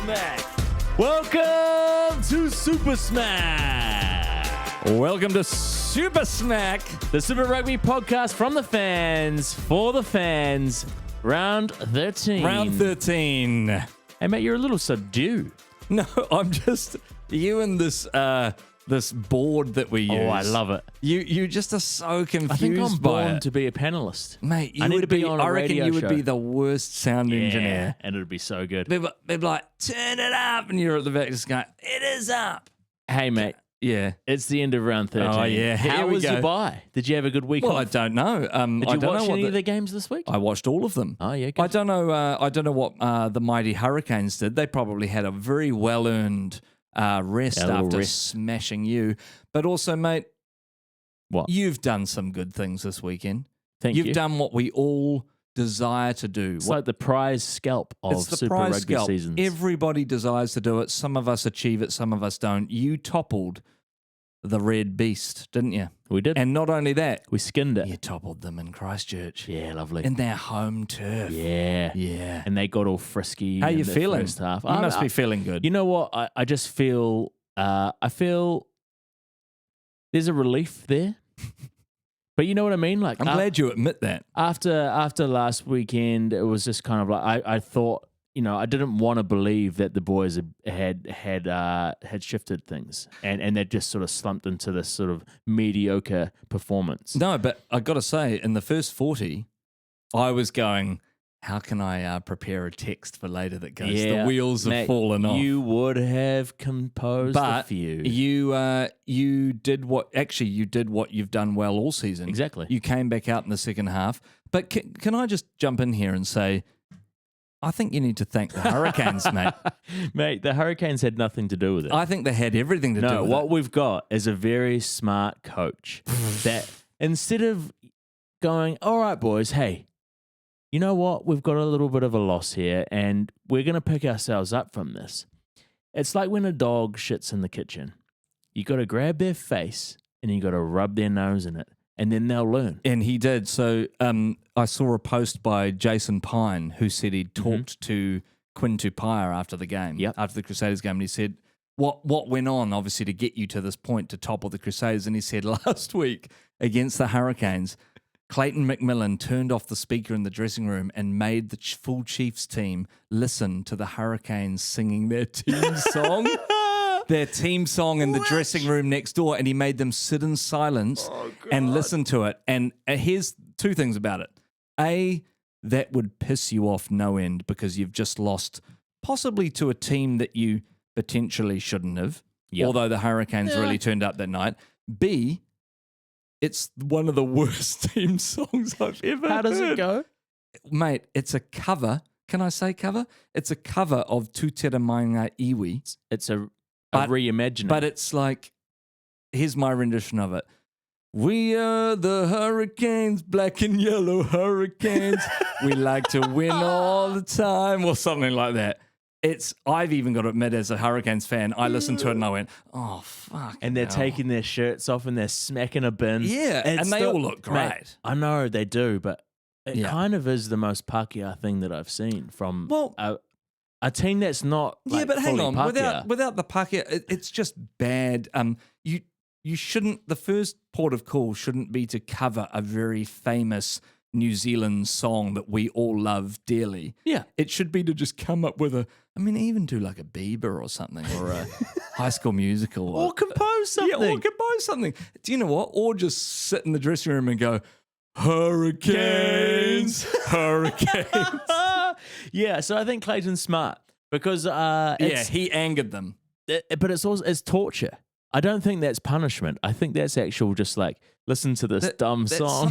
Smack. Welcome to Super Smack. Welcome to Super Smack, The Super Rugby podcast from the fans, for the fans. Round 13. round 13. Hey, mate, you're a little subdued. No, I'm just you and this this board that we use. Oh, I love it. You just are so confused I think I'm by born it. to be a panelist. Mate, you I need would to be on a I reckon radio you would show. be the worst sound engineer. And it'd be so good. They'd be like, turn it up, and you're at the back just going, it is up. Hey, mate, Yeah. it's the end of round 13. Oh, yeah. Here How we was go. your bye? Did you have a good week Well, I off? don't know. Did I you don't watch know what any of the games this week? I watched all of them. Oh, yeah, good. I don't know. I don't know what the mighty Hurricanes did. They probably had a very well earned rest A little after rest. smashing you. But also, mate, What? you've done some good things this weekend. Thank You've you. done what we all desire to do. It's like the prize scalp of It's the Super prize Rugby scalp. seasons. Everybody desires to do it. Some of us achieve it. Some of us don't. You toppled the Red Beast, didn't you? We did. And not only that, We skinned it. you toppled them in Christchurch. Yeah, lovely. In their home turf. Yeah. Yeah. And they got all frisky. How in you the feeling? First half. You must be feeling good. You know what? I just feel. I feel there's a relief there. But you know what I mean? Like I'm glad you admit that. after last weekend, it was just kind of like I thought. You know, I didn't want to believe that the boys had shifted things, and they just sort of slumped into this sort of mediocre performance. No, but I got to say, in the first 40, I was going, how can I prepare a text for later that goes, the wheels have mate, fallen off. You would have composed a But few. you did what you've done well all season. Exactly. You came back out in the second half. But can I just jump in here and say, I think you need to thank the Hurricanes, mate. Mate, the Hurricanes had nothing to do with it. I think they had everything to do No, with what it. we've got is a very smart coach that instead of going, all right, boys, hey, you know what? We've got a little bit of a loss here and we're going to pick ourselves up from this. It's like when a dog shits in the kitchen. You got to grab their face and you got to rub their nose in it and then they'll learn. And he did. So I saw a post by Jason Pine who said he'd talked to Quinn Tupaia after the game, after the Crusaders game, and he said, what went on, obviously, to get you to this point to topple the Crusaders? And he said last week against the Hurricanes, Clayton McMillan turned off the speaker in the dressing room and made the full Chiefs team listen to the Hurricanes singing their team song. Their team song in the dressing room next door, and he made them sit in silence and listen to it. And here's two things about it. A, that would piss you off no end because you've just lost possibly to a team that you potentially shouldn't have, although the Hurricanes really turned up that night. B, it's one of the worst team songs I've ever heard. How does it go? Mate, it's a cover. Can I say cover? It's a cover of Tutera Mainga Iwi. It's a But- reimagining. But it's like, here's my rendition of it. We are the Hurricanes, black and yellow Hurricanes. We like to win all the time, or something like that. I've even got to admit, as a Hurricanes fan, I listened to it and I went, oh, fuck. and they're hell. taking their shirts off and they're smacking a bin. Yeah, It's and they all look great. Mate, I know they do, but it Yeah. kind of is the most Pākehā thing that I've seen from Well- a team that's not Yeah, like, but hang fully on. Pākehā. Without the Pākehā, it's just bad. You shouldn't. The first port of call shouldn't be to cover a very famous New Zealand song that we all love dearly. Yeah. It should be to just come up with even do like a Bieber or something, or a High School Musical, Or compose something. Yeah, or compose something. Do you know what? Or just sit in the dressing room and go, Hurricanes, Hurricanes. Yeah, so I think Clayton's smart because He angered them. but it's torture. I don't think that's punishment. I think that's actual just like listen to this dumb That's song.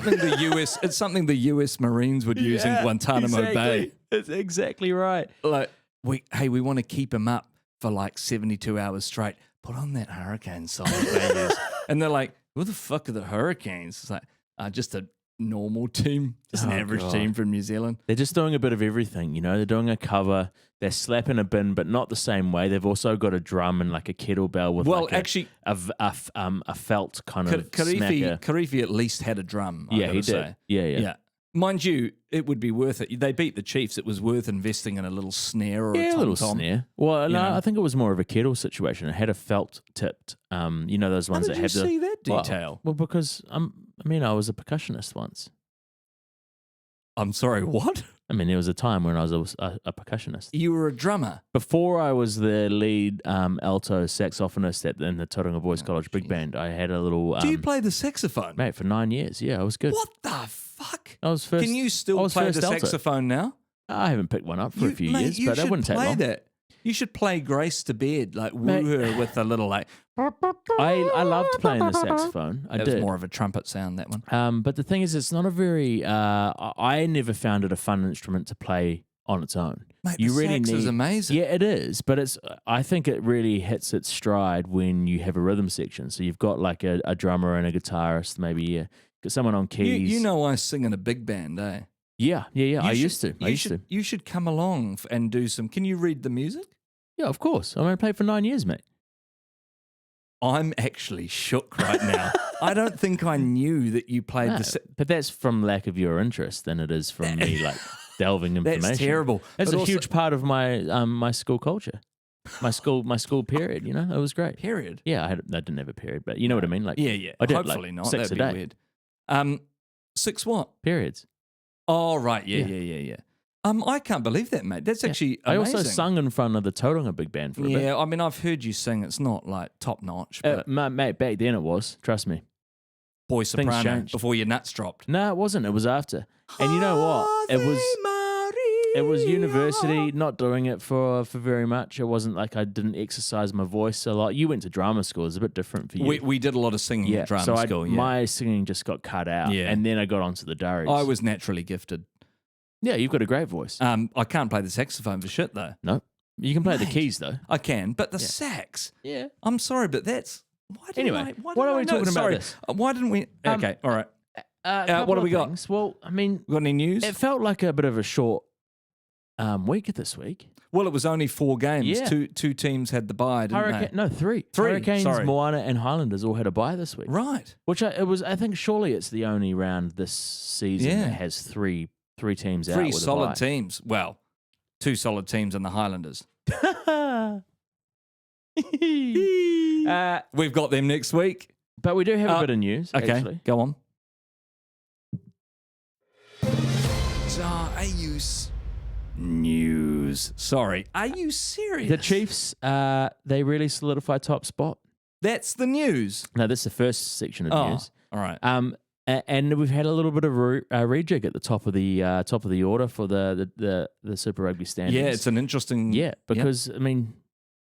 It's something the US Marines would use in Guantanamo Bay. That's exactly right. Like, we want to keep him up for like 72 hours straight. Put on that Hurricane song they use. And they're like, what the fuck are the Hurricanes? It's like, just a normal team, just an average God. team from New Zealand. They're just doing a bit of everything, you know. They're doing a cover, they're slapping a bin, but not the same way. They've also got a drum and like a kettlebell with a felt kind of smacker. Karifi at least had a drum. I Yeah, gotta he did. say. Yeah. Mind you, it would be worth it. They beat the Chiefs. It was worth investing in a little snare or a a little tom-tom. snare. Well, no, know. I think it was more of a kettle situation. It had a felt tipped. You know those ones How that did you have see that detail? Well, because I was a percussionist once. I'm sorry, what? I mean, there was a time when I was a percussionist. You were a drummer. Before I was the lead alto saxophonist in the Tauranga Boys College Big Band, I had a little... Do you play the saxophone? Mate, for 9 years. Yeah, I was good. What the fuck? I was first. Can you still play the saxophone now? I haven't picked one up for a few years, you but that wouldn't take long. That. You should play Grace to bed, like woo her with a little like... I loved playing the saxophone. I That did. was more of a trumpet sound, that one. But the thing is, it's not a very... I never found it a fun instrument to play on its own. Mate, you the really sax is amazing. Yeah, it is, but I think it really hits its stride when you have a rhythm section. So you've got like a drummer and a guitarist, maybe got someone on keys. You know I sing in a big band, eh? Yeah. I used to. You should come along and do some... Can you read the music? Yeah, of course. I'm going to play for 9 years, mate. I'm actually shook right now. I don't think I knew that you played but that's from lack of your interest than it is from me like delving information. That's terrible. That's But a also- huge part of my my school culture. My school period, you know, it was great. Period. Yeah, I didn't have a period, but you know what I mean. Like, Yeah. I did Hopefully like not. 6 That'd a be day. weird. 6 what? Periods. Oh, right. Yeah. I can't believe that, mate. That's actually I amazing. also sung in front of the Tauranga Big Band for a bit. Yeah, I mean, I've heard you sing. It's not like top notch, but Mate, back then it was. Trust me. boy things soprano changed. before your nuts dropped. No, it wasn't. It was after. And you know what? It was university, not doing it for very much. It wasn't like I didn't exercise my voice a lot. You went to drama school. It's a bit different for you. We did a lot of singing at drama school. Yeah. My singing just got cut out. Yeah. And then I got onto the durries. I was naturally gifted. Yeah, you've got a great voice. I can't play the saxophone for shit, though. No. You can play the Mate. keys, though. I can, but the sax. Yeah. I'm sorry, but that's... Anyway, what are we talking about this? Why didn't we... Okay, all right. What do we got? Well, I mean... Got any news? It felt like a bit of a short week this week. Well, it was only 4 games. Yeah. Two teams had the bye, didn't they? No, 3. Three, Hurricanes, sorry. Moana, and Highlanders all had a bye this week. Right. Which I think surely it's the only round this season Yeah. that has three teams out 3 with solid a bye. teams. Well, 2 solid teams in the Highlanders. We've got them next week. But we do have a bit of news, Okay, actually. go on. News. Sorry. Are you serious? The Chiefs, they really solidify top spot. That's the news. No, that's the first section of news. All right. And we've had a little bit of rejig at the top of the order for the Super Rugby standings. Yeah, it's an interesting... Yeah, because I mean,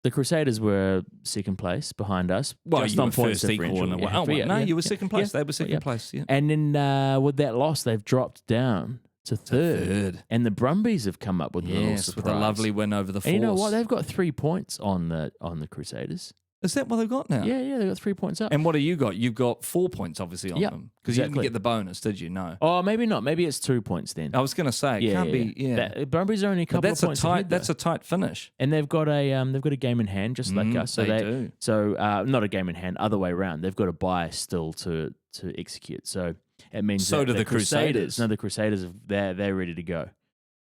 the Crusaders were second place behind us. Well, just you on were points first equal. differential. In a way. Yeah, You were second place. Yeah, They were second place, yeah. And then with that loss, they've dropped down to third. And the Brumbies have come up with a little Yes, surprise. with a lovely win over the Force. And you know what? They've got 3 points on the Crusaders. Is that what they've got now? Yeah, they've got 3 points up. And what have you got? You've got 4 points, obviously, on Yep, them. Because you didn't exactly. get the bonus, did you? No. Oh, maybe not. Maybe it's 2 points then. I was going to say, it can't be... Yeah. Brumbies are only a But couple of points ahead, though. that's a tight finish. And they've got a game in hand, just like us. So they do. So not a game in hand, other way around. They've got a bye still to execute. So it means So that do the Crusaders. No, the Crusaders they're ready to go.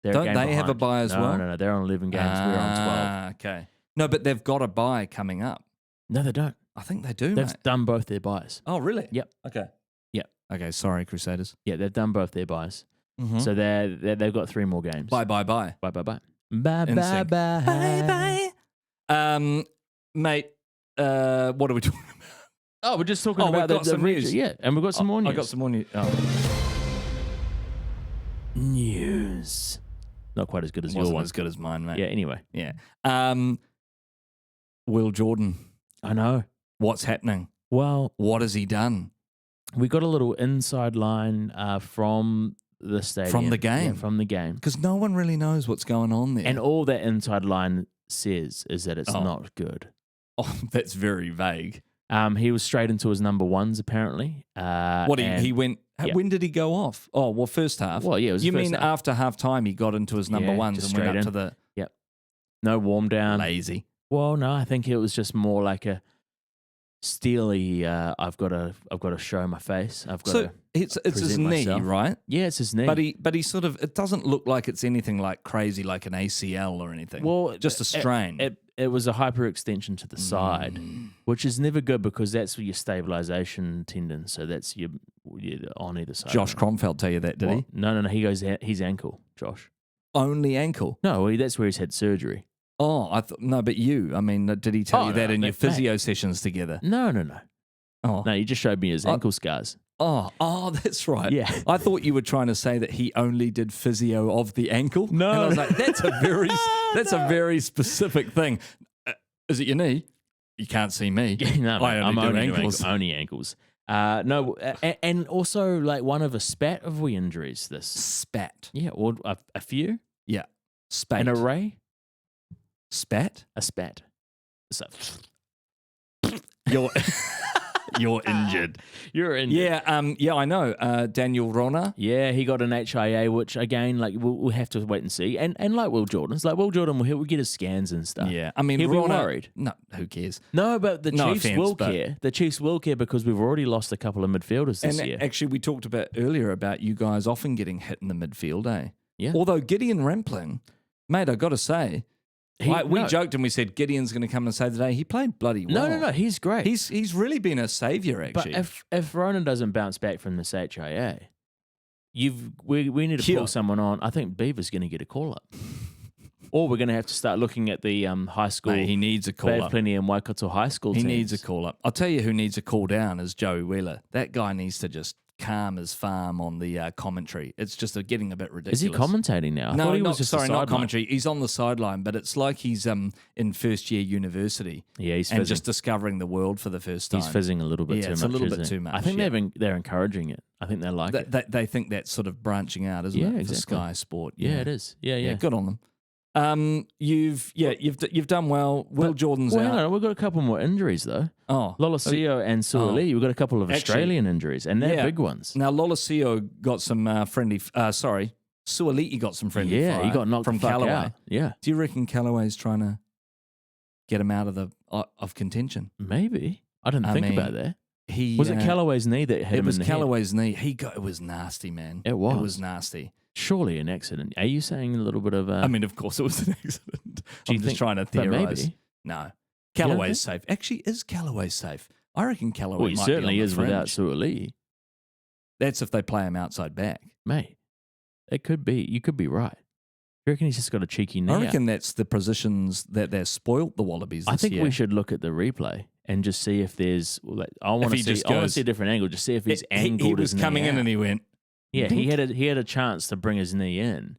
They're Don't a game they have a behind. bye as well? No, they're on 11 games. We're on 12. Okay. No, but they've got a bye coming up. No, they don't. I think they do, They've mate. done both their buys. Oh, really? Yep. Okay. Yep. Okay, sorry, Crusaders. Yeah, they've done both their buys. Mm-hmm. So they've got 3 more games. Bye. Bye. Bye. Bye. In Bye. sync. Bye. Mate, what are we talking about? Oh, we're just talking Oh, about we've got the some news. Yeah, and we've got some more news. I got some more news. Oh. News. Not quite as good as your Wasn't one. as good as mine, mate. Yeah, anyway. Yeah. Will Jordan, I know. what's happening? Well, What has he done? we got a little inside line from the stadium. From the game? Yeah, from the game. Because no one really knows what's going on there. And all that inside line says is that it's Oh. not good. Oh, that's very vague. He was straight into his number ones, apparently. He went... yeah. When did he go off? Oh, well, first half. Well, yeah, it was You the first mean half. after half time he got into his number Yeah, ones just and went straight up in. to the... No warm down. Lazy. Well, no, I think it was just more like steely. I've got to show my face. I've got So to. it's his present knee, myself. right? Yeah, it's his knee. But he sort of, it doesn't look like it's anything like crazy, like an ACL or anything. Well, just a strain. It was a hyperextension to the side, which is never good because that's your stabilization tendon. So that's your on either side. Josh Cromfeld tell you that, did he? No. He goes his ankle, Josh. Only ankle. No, that's where he's had surgery. Oh, I thought no, but you. I mean, did he tell you that in your physio sessions together? No. Oh, No, he just showed me his ankle scars. Oh, that's right. Yeah. I thought you were trying to say that he only did physio of the ankle. No. And I was like, that's a very specific thing. Is it your knee? You can't see me. No, I I'm only do only ankles. only ankles. No, and also like one of a spat of injuries. This Spat. yeah, or a few, Yeah. Spat. an array, Spat. a spat. So You're injured. you're in. Yeah. I know. Daniel Rona. Yeah, he got an HIA, which again, like we'll have to wait and see. And like Will Jordan will get his scans and stuff. Yeah. I mean, he'll be Rona, worried. No, who cares? No, but the No Chiefs offense, will but- care. The Chiefs will care because we've already lost a couple of midfielders this And year. actually, we talked about earlier about you guys often getting hit in the midfield, eh? Yeah. Although Gideon Rampling, mate, I got to say, we no. joked and we said Gideon's going to come and save the day. He played bloody well. No, he's great. He's really been a saviour, But actually. if Ronan doesn't bounce back from this HIA, we need to Cure. pull someone on. I think Beaver's going to get a call up, or we're going to have to start looking at the high school. Mate, he needs a call They have up. plenty in Waikato high school. He teams. needs a call up. I'll tell you who needs a call down is Joey Wheeler. That guy needs to just calm his farm on the commentary. It's just getting a bit ridiculous. Is he commentating now? I No, thought he not, was just sorry, a not sideline. commentary. He's on the sideline, but it's like he's in first year university Yeah, he's and fizzing. just discovering the world for the first time. He's fizzing a little bit Yeah, too it's much. a little bit isn't too it? much, I think yeah. they're encouraging it. I think they like it. They think that's sort of branching out, isn't Yeah, it? For exactly. Sky Sport. Yeah, it is. Yeah. Good on them. You've done well. Will Jordan's Well, out. hang on, we've got a couple more injuries though. Oh, Lolosio and Suoli. We've got a couple of Actually, Australian injuries, and they're yeah. big ones. Now Lolosio got some friendly. Suoliti got some friendly. Yeah, fire he got knocked from the fuck Callaway. out. Yeah, Do you reckon Callaway's trying to get him out of the of contention? maybe. I didn't I think mean, about that. He Was it Callaway's knee that hit It him was in the Callaway's knee. It was nasty, man. It was. It was nasty. head? Surely an accident. Are you saying a little bit of? I mean, of course, it was an accident. do I'm you just think? trying to But theorize. maybe. No, don't Callaway's safe. Actually, is Callaway safe? I reckon Callaway Well, he might certainly be on is the without fringe. Suoli. That's if they play him outside back. Mate, it could be. You could be right. You reckon he's just got a cheeky knee? I out? reckon that's the positions that they're spoilt the Wallabies this I think year. we should look at the replay and just see if there's. I want to he see. just I want to goes- see a different angle. Just see if he's He angled was his knee coming in out. and he went Yeah, he had a chance to bring his knee in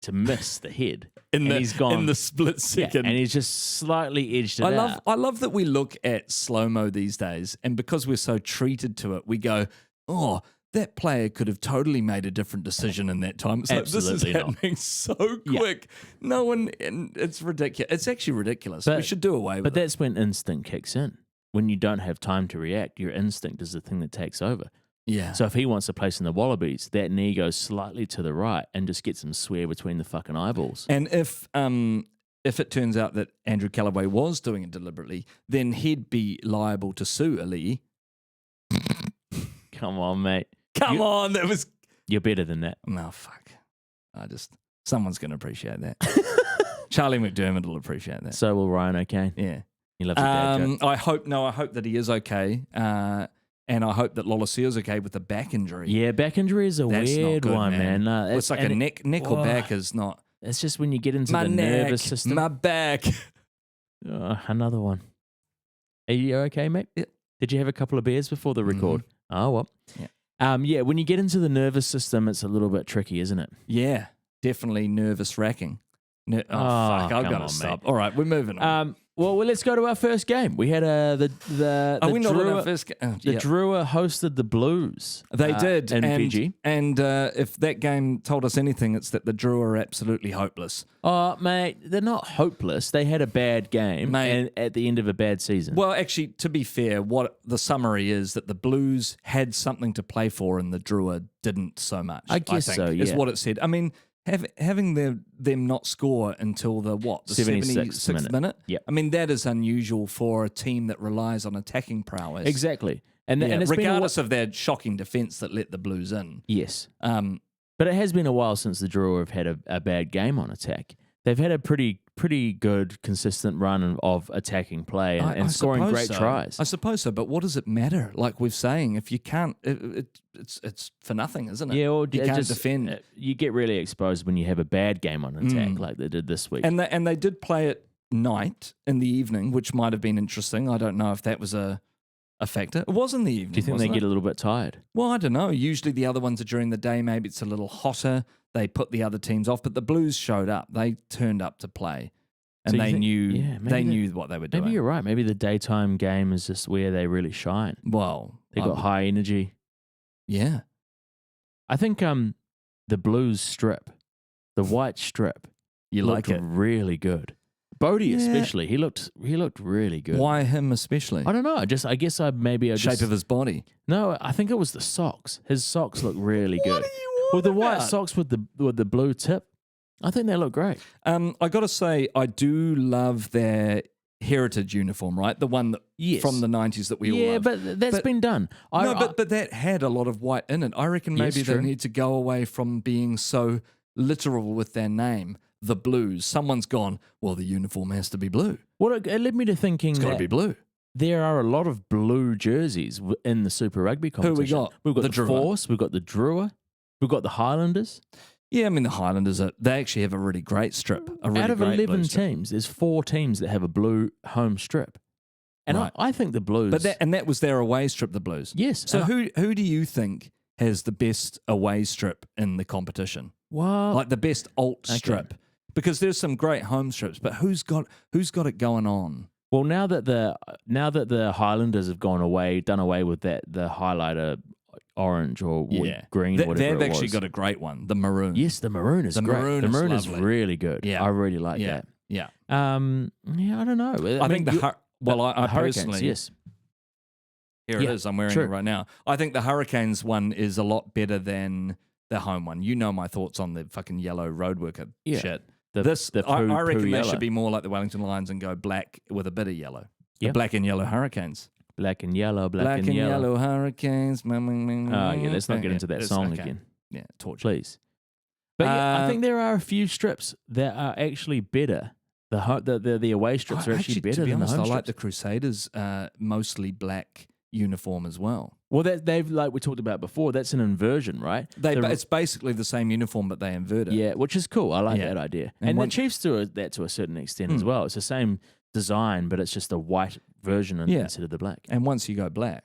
to miss the head, in and the he's gone in the split yeah, second. and he's just slightly edged it out. I love that we look at slow mo these days, and because we're so treated to it, we go, "Oh, that player could have totally made a different decision in that time." It's like, this Absolutely is not. happening so Yeah. quick. No one, and it's ridiculous. It's actually ridiculous. We But- should do away with But it. that's when instinct kicks in. When you don't have time to react, your instinct is the thing that takes over. Yeah. So if he wants to place in the Wallabies, that knee goes slightly to the right and just gets him square between the fucking eyeballs. And if it turns out that Andrew Callaway was doing it deliberately, then he'd be liable to sue Ali. Come on, mate. Come on, that was You're better than that. no fuck. Someone's going to appreciate that. Charlie McDermott will appreciate that. So will Ryan O'Kane. Yeah. He loves a dad joke. I hope that he is okay. And I hope that Lolasio's okay with the back injury. Yeah, back injury is a That's not weird good, one, man. man. No, Well, it's like a neck or oh, back is not. It's just when you get into My the neck, nervous system. my back. Another one. Are you okay, mate? Yeah. Did you have a couple of beers before the record? Oh, well. Yeah. Yeah, when you get into the nervous system, it's a little bit tricky, isn't it? Yeah, definitely nervous wracking. Fuck, Oh, I've come got on, to stop. mate. All right, we're moving on. Well, let's go to our first game. We had the Are we not on our Drua, first game? the Drua hosted the Blues. They did. in and, Fiji. And if that game told us anything, it's that the Drua are absolutely hopeless. Oh, mate, they're not hopeless. They had a bad game Mate. and at the end of a bad season. Well, actually, to be fair, what the summary is that the Blues had something to play for and the Drua didn't so much. I guess think, so, is yeah. what it said. I mean, having them not score until the 76th minute? Yep. I mean, that is unusual for a team that relies on attacking prowess. Exactly. And it's regardless of their shocking defence that let the Blues in. Yes. But it has been a while since the Drua have had a bad game on attack. They've had a pretty good, consistent run of attacking play and scoring great tries. I suppose so, but what does it matter? Like we're saying, if you can't, it's for nothing, isn't it? Yeah, or you can't defend. You get really exposed when you have a bad game on attack like they did this week. And they did play at night in the evening, which might have been interesting. I don't know if that was a factor. It was in the evening. Do you think they get a little bit tired? Well, I don't know. Usually the other ones are during the day. Maybe it's a little hotter. They put the other teams off, but the Blues showed up. They turned up to play, and they knew what they were doing. Maybe you're right. Maybe the daytime game is just where they really shine. Well, they got high energy. Yeah, I think the Blues strip, the white strip, looked really good. Bodie especially, he looked really good. Why him especially? I don't know. I guess shape of his body. No, I think it was the socks. His socks look really good. What are you on with the about? white socks with the blue tip? I think they look great. I got to say, I do love their heritage uniform, right? The one that from the 90s that we all love. Yeah, but that's been done. But that had a lot of white in it. I reckon maybe they need to go away from being so literal with their name. The Blues. Someone's gone, well, the uniform has to be blue. Well, it led me to thinking it's got to be blue. There are a lot of blue jerseys in the Super Rugby competition. Who we got? We've got the Drua. Force, we've got the Drua, we've got the Highlanders. Yeah, I mean, the Highlanders, they actually have a really great strip. Out of 11 teams, there's 4 teams that have a blue home strip. And I think the Blues... But that was their away strip, the Blues. Yes. So who do you think has the best away strip in the competition? Well... Like the best alt strip? Because there's some great home strips, but who's got it going on? Well, now that the Highlanders have done away with the highlighter orange or green, whatever they've actually got a great one, the maroon. Yes, the maroon is great. The maroon is really good. Yeah. I really like that. Yeah. I don't know. I think I personally, yes. Here it is. I'm wearing it right now. I think the Hurricanes one is a lot better than the home one. You know my thoughts on the fucking yellow roadworker shit. I reckon they should be more like the Wellington Lions and go black with a bit of yellow. The black and yellow Hurricanes. Black and yellow, black and yellow Hurricanes. Let's not get into that song again. Yeah, torture. Please. But I think there are a few strips that are actually better. The away strips are actually better than the home strips. I like the Crusaders mostly black uniform as well. Well, they've like we talked about before. That's an inversion, right? It's basically the same uniform, but they invert it. Yeah, which is cool. I like that idea. And the Chiefs do that to a certain extent as well. It's the same design, but it's just a white version instead of the black. And once you go black,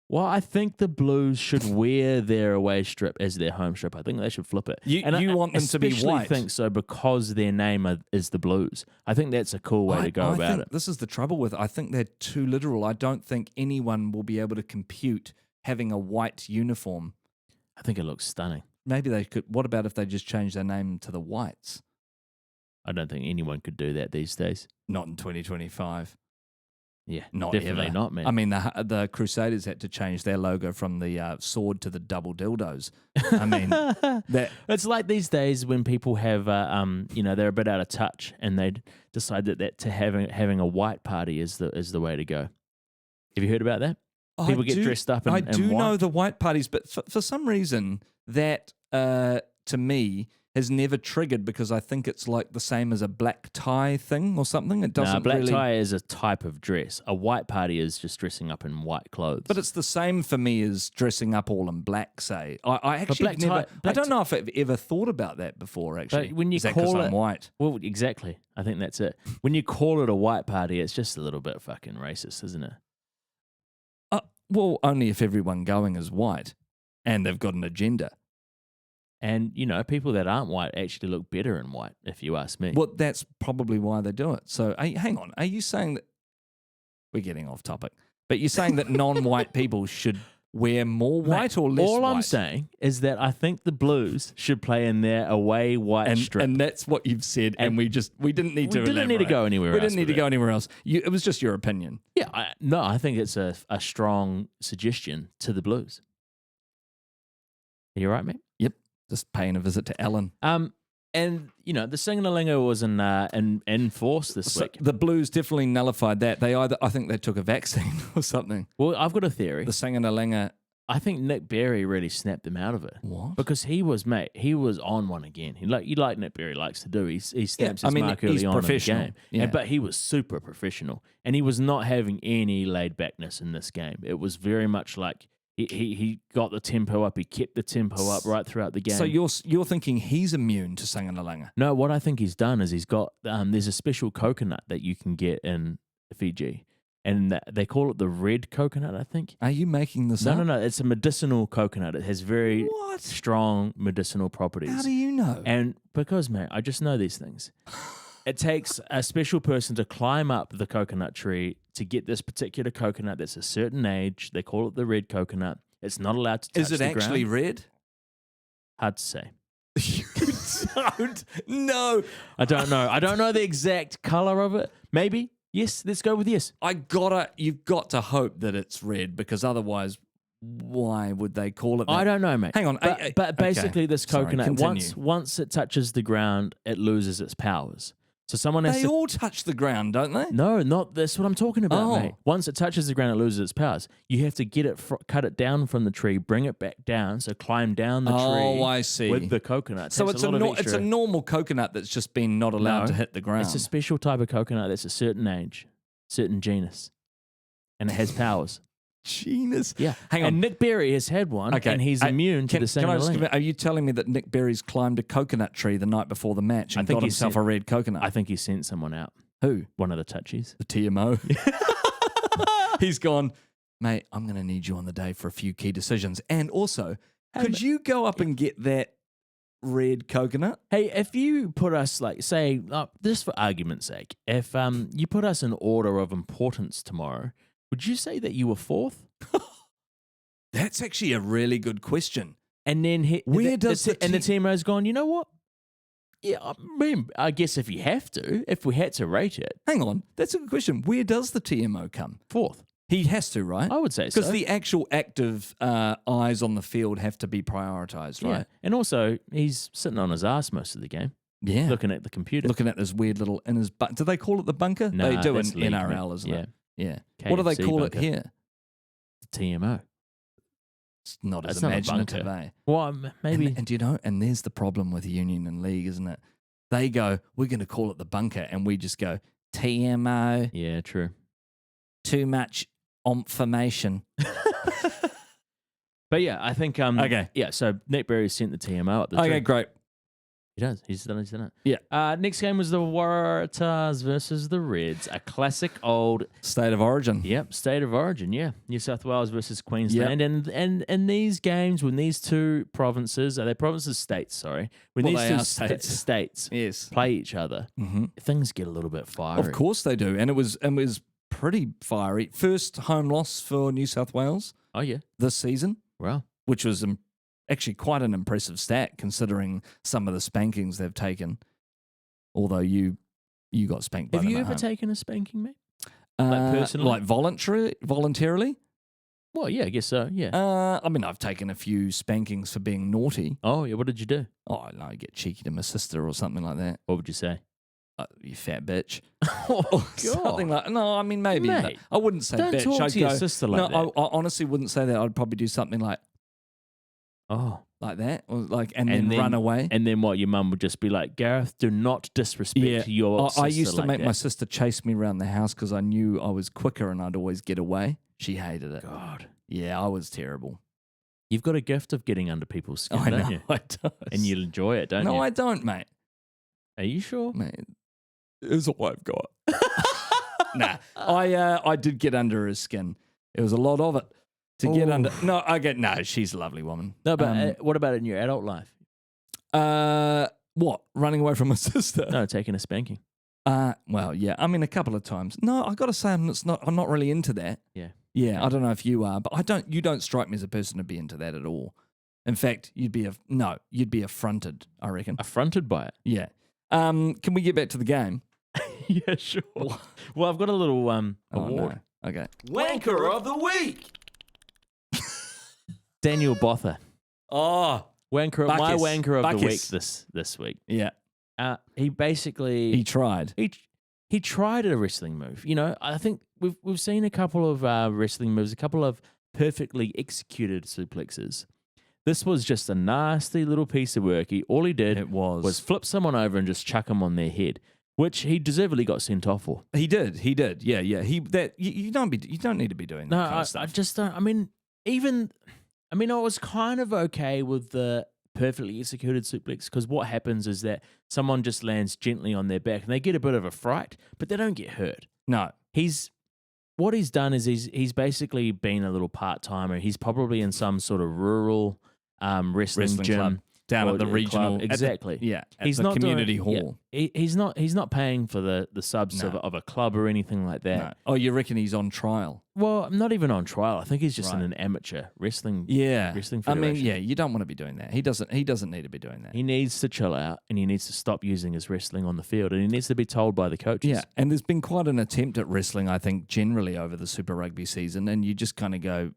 well, I think the Blues should wear their away strip as their home strip. I think they should flip it. You want them to be white? I think so because their name is the Blues. I think that's a cool way to go about it. This is the trouble with it. I think they're too literal. I don't think anyone will be able to compute having a white uniform. I think it looks stunning. Maybe they could. What about if they just change their name to the Whites? I don't think anyone could do that these days. Not in 2025. Yeah, definitely ever. Not, man. I mean, the Crusaders had to change their logo from the sword to the double dildos. I mean, it's like these days when people have, they're a bit out of touch, and they decide that having a white party is the way to go. Have you heard about that? People get dressed up in I white. do know the white parties, but for some reason that to me has never triggered because I think it's like the same as a black tie thing or something. It doesn't. Black tie is a type of dress. A white party is just dressing up in white clothes. But it's the same for me as dressing up all in black. Say, I actually never. I don't know if I've ever thought about that before. Actually, but when you call it, I'm white. Well, exactly. I think that's it. When you call it a white party, it's just a little bit fucking racist, isn't it? Well, only if everyone going is white and they've got an agenda. And, people that aren't white actually look better in white, if you ask me. Well, that's probably why they do it. So, hang on. Are you saying that... We're getting off topic. But you're saying that non-white people should wear more white or less white? All I'm saying is that I think the Blues should play in their away white strip. And that's what you've said, and we didn't need to elaborate. We didn't need to go anywhere else. We didn't need to go anywhere else. It was just your opinion. Yeah, I think it's a strong suggestion to the Blues. Are you right, mate? Yep. Just paying a visit to Ellen. And the Singalinga was in force this week. The Blues definitely nullified that. I think they took a vaccine or something. Well, I've got a theory. The Singalinga. I think Nick Berry really snapped them out of it. What? Because he was on one again. You like Nick Berry likes to do. He snaps his mark early on in the game. Yeah. But he was super professional, and he was not having any laid backness in this game. It was very much like he got the tempo up. He kept the tempo up right throughout the game. So you're thinking he's immune to Singalinga? No, what I think he's done is he's got there's a special coconut that you can get in Fiji. And they call it the red coconut, I think. Are you making this up? No. It's a medicinal coconut. It has very strong medicinal properties. How do you know? And because, mate, I just know these things. It takes a special person to climb up the coconut tree to get this particular coconut that's a certain age. They call it the red coconut. It's not allowed to touch the ground. Is it actually red? Hard to say. You don't know. I don't know. I don't know the exact color of it. Maybe. Yes, let's go with yes. You've got to hope that it's red, because otherwise, why would they call it that? I don't know, mate. Hang on. But basically, this coconut, continue. once it touches the ground, it loses its powers. So someone has They all touch the ground, don't they? No, not that's what I'm talking about, mate. Once it touches the ground, it loses its powers. You have to get it, cut it down from the tree, bring it back down. So climb down the tree. Oh, I see. With the coconut. So it's a normal coconut that's just been not allowed to hit the ground. It's a special type of coconut that's a certain age, certain genus, and it has powers. Genus. Yeah. Hang on. And Nick Berry has had one, and he's immune to the same thing. Are you telling me that Nick Berry's climbed a coconut tree the night before the match and got himself a red coconut? I think he sent someone out. Who? One of the touchies. The TMO. He's gone, mate, I'm going to need you on the day for a few key decisions. And also, could you go up and get that red coconut? Hey, if you put us, say, just for argument's sake, if you put us in order of importance tomorrow, would you say that you were fourth? That's actually a really good question. And then the TMO's gone, you know what? Yeah, I guess if we had to rate it. Hang on, that's a good question. Where does the TMO come? Fourth. He has to, right? I would say so. Because the actual active eyes on the field have to be prioritised, right? Yeah. And also, he's sitting on his ass most of the game. Yeah. Looking at the computer. Looking at this weird little in his butt. Do they call it the bunker? No, they do in league, NRL, isn't it? Yeah. KFC What do they call bunker. it here? The TMO. It's not as It's not a imaginative, bunker. eh? Well, maybe. And you know, and there's the problem with union and league, isn't it? They go, we're going to call it the bunker, and we just go, TMO. Yeah, true. Too much information. But yeah, I think Okay. Yeah, so Nick Berry sent the TMO up the tree. Okay, great. He does. He's done it. Yeah. Next game was the Waratahs versus the Reds. A classic old State of origin. Yep, state of origin, yeah. New South Wales versus Queensland. Yep. And in these games, when these two provinces, are they provinces? States, sorry. When these two states yes. play each other, things get a little bit fiery. Of course they do. And it was pretty fiery. First home loss for New South Wales. Oh, yeah. This season. Wow. Which was actually quite an impressive stat considering some of the spankings they've taken. Although you got spanked by them. Have you at ever home. taken a spanking, mate? Like personally? Like voluntarily? Well, yeah, I guess so, yeah. I mean, I've taken a few spankings for being naughty. Oh, yeah, what did you do? Oh, no, I get cheeky to my sister or something like that. What would you say? You fat bitch. Oh, or something like no, I mean, maybe. Mate, I wouldn't say don't bitch. Talk I'd to go, your sister like that. I honestly wouldn't say that. I'd probably do something like, like that, or and then run away. And then what? Your mum would just be like, Gareth, do not disrespect your sister. I used to like make that. my sister chase me around the house because I knew I was quicker and I'd always get away. She hated it. God. Yeah, I was terrible. You've got a gift of getting under people's skin, I know, don't you? I do. And you enjoy it, don't you? No, I don't, mate. Are you sure? Mate, it's all I've got. Nah, I did get under her skin. It was a lot of it to get under. No, she's a lovely woman. No, but what about in your adult life? What? Running away from my sister? No, taking a spanking. Well, yeah. I mean, a couple of times. No, I got to say, I'm not really into that. Yeah. Yeah, I don't know if you are, but you don't strike me as a person to be into that at all. In fact, you'd be affronted, I reckon. Affronted by it? Yeah. Can we get back to the game? Yeah, sure. Well, I've got a little award. No. Okay. Wanker of the Week. Daniel Botha. Oh, Wanker, my Bacchus. wanker of the week Bacchus. this week. Yeah. He basically He tried. he tried a wrestling move. You know, I think we've seen a couple of wrestling moves, a couple of perfectly executed suplexes. This was just a nasty little piece of work. All he did was flip someone over and just chuck them on their head, which he deservedly got sent off for. He did. Yeah. You don't need to be doing that kind of stuff. I just don't. I was kind of okay with the perfectly executed suplex because what happens is that someone just lands gently on their back and they get a bit of a fright, but they don't get hurt. No. What he's done is he's basically been a little part-timer. He's probably in some sort of rural wrestling gym club down at the regional club. Exactly. He's the community hall. He's not paying for the subs of a club or anything like that. No. Oh, you reckon he's on trial? Well, not even on trial. I think he's just in an amateur wrestling. Wrestling federation. You don't want to be doing that. He doesn't need to be doing that. He needs to chill out and he needs to stop using his wrestling on the field and he needs to be told by the coaches. Yeah, and there's been quite an attempt at wrestling, I think, generally over the Super Rugby season, and you just kind of go,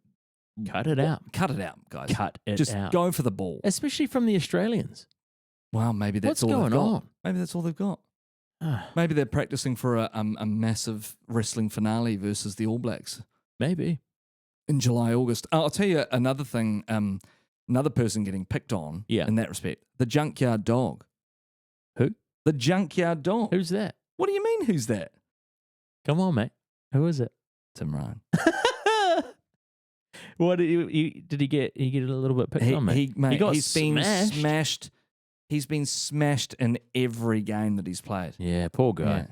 cut it out. Cut it out, guys. Cut it just out. Go for the ball. Especially from the Australians. Well, maybe that's all going they've got. on? Maybe that's all they've got. Maybe they're practicing for a massive wrestling finale versus the All Blacks. Maybe. In July, August. I'll tell you another thing, another person getting picked on in that respect. The junkyard dog. Who? The junkyard dog. Who's that? What do you mean, who's that? Come on, mate. Who is it? Tim Ryan. What did he get? He get a little bit picked on, mate. He's been smashed. He's been smashed in every game that he's played. Yeah, poor guy. Yeah.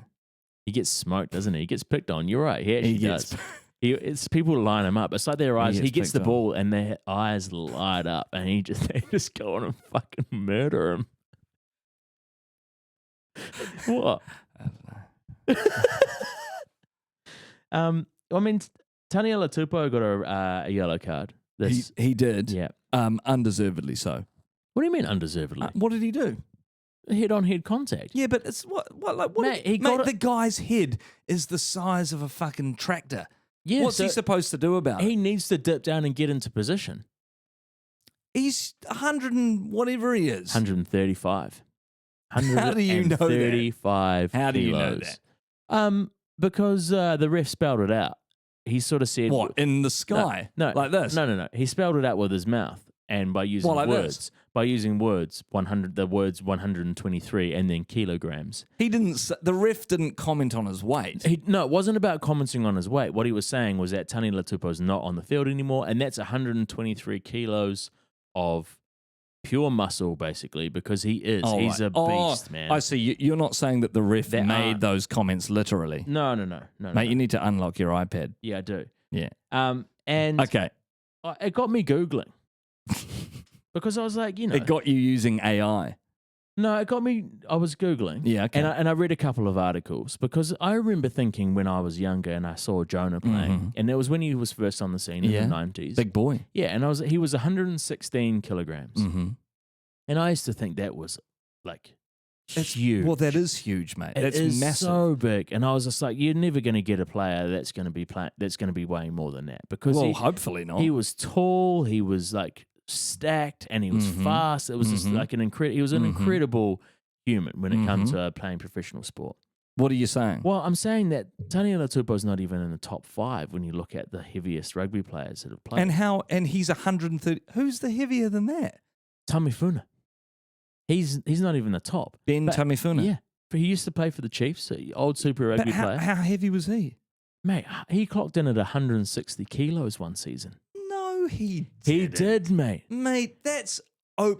He gets smoked, doesn't he? He gets picked on. You're right. He actually does. It's people line him up. It's like their eyes. He gets the ball and their eyes light up, and they just go on and fucking murder him. What? I don't know. Taniela Tupou got a yellow card. He did. Yeah. Undeservedly so. What do you mean undeservedly? What did he do? Head-on-head contact. Yeah, but it's what Mate, the guy's head is the size of a fucking tractor. Yeah, what's he supposed to do about it? He needs to dip down and get into position. He's 100 and whatever he is. 135. How do you know that? 135 How do you know kilos. that? Because the ref spelled it out. He sort of said... What, in the sky? No. Like this? No. He spelled it out with his mouth and by using words. This? By using words, the words 123 and then kilograms. He didn't... The ref didn't comment on his weight. It wasn't about commenting on his weight. What he was saying was that Tani Latupo's not on the field anymore, and that's 123 kilos of pure muscle, basically, because he is. He's a beast, man. I see. You're not saying that the ref made those comments literally. No. Mate, you need to unlock your iPad. Yeah, I do. Yeah. And okay. It got me Googling. Because I was like, It got you using AI. No, it got me. I was Googling. Yeah, okay. And I read a couple of articles because I remember thinking when I was younger and I saw Jonah playing, and it was when he was first on the scene in the 90s. Big boy. Yeah, and he was 116 kilograms. Mm-hmm. And I used to think that was like huge. Well, that is huge, mate. That's massive. So big. And I was just like, you're never going to get a player that's going to be weighing more than that because hopefully not. He was tall. He was like stacked and he was fast. It was just like he was an incredible human when it comes to playing professional sport. What are you saying? Well, I'm saying that Tani Latupo's not even in the top 5 when you look at the heaviest rugby players that have played. And he's 130. Who's the heavier than that? Tamifuna. He's not even the top. Ben Tamifuna. Yeah. But he used to play for the Chiefs, old Super Rugby player. How heavy was he? Mate, he clocked in at 160 kilos one season. No, he didn't. He did, mate. Mate, that's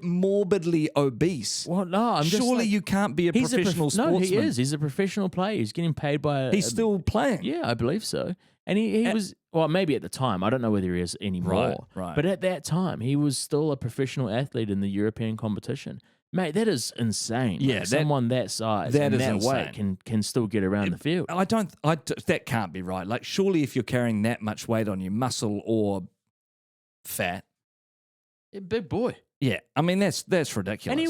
morbidly obese. Well, no, I'm just surely like, you can't be a professional sportsman. No, he is. He's a professional player. He's getting paid by... He's still playing? Yeah, I believe so. And he was... Well, maybe at the time. I don't know whether he is anymore. Right. But at that time, he was still a professional athlete in the European competition. Mate, that is insane. Yeah, like someone that size that and is that insane. weight can still get around the field. That can't be right. Like, surely if you're carrying that much weight on you, muscle or fat... Yeah, big boy. Yeah, I mean that's ridiculous. And he